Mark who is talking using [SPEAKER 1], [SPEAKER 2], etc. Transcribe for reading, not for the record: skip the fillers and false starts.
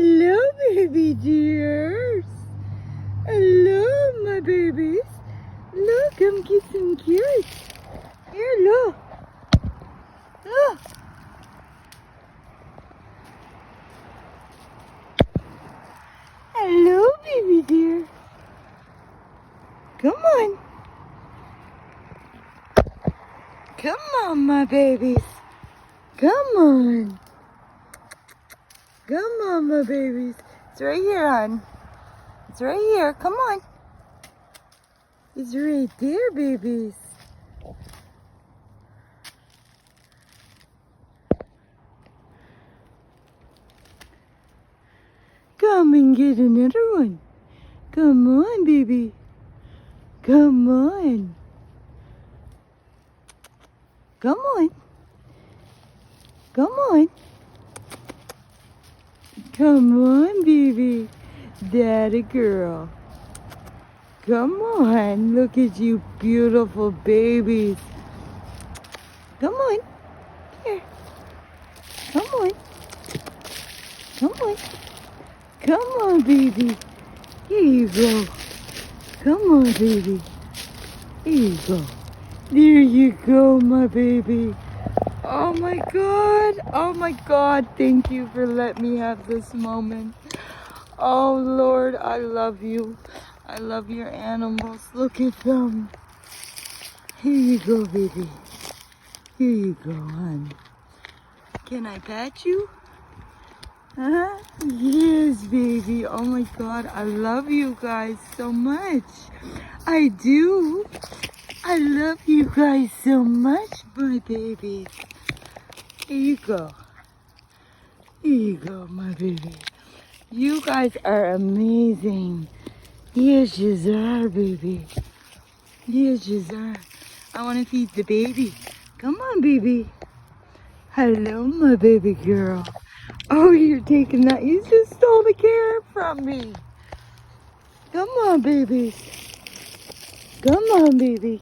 [SPEAKER 1] Hello, baby dears. Hello, my babies. Look, I'm kissing cute. Here, look. Look. Hello, baby dear. Come on. Come on, my babies. Come on. Come on, my babies. It's right here, hon. It's right here. Come on. It's right there, babies. Come and get another one. Come on, baby. Come on. Come on. Come on. Come on, baby. Daddy girl. Come on. Look at you beautiful babies. Come on. Here. Come on. Come on. Come on, baby. Here you go. Come on, baby. Here you go. There you go, my baby. Oh my God. Oh my God. Thank you for letting me have this moment. Oh Lord, I love you. I love your animals. Look at them. Here you go, baby. Here you go, hon. Can I pet you? Huh? Yes, baby. Oh my God. I love you guys so much. I do. I love you guys so much, my babies. Here you go. Here you go, my baby. You guys are amazing. Yes, you are, baby. Yes, you are. I want to feed the baby. Come on, baby. Hello, my baby girl. Oh, you're taking that. You just stole the carrot from me. Come on, baby. Come on, baby.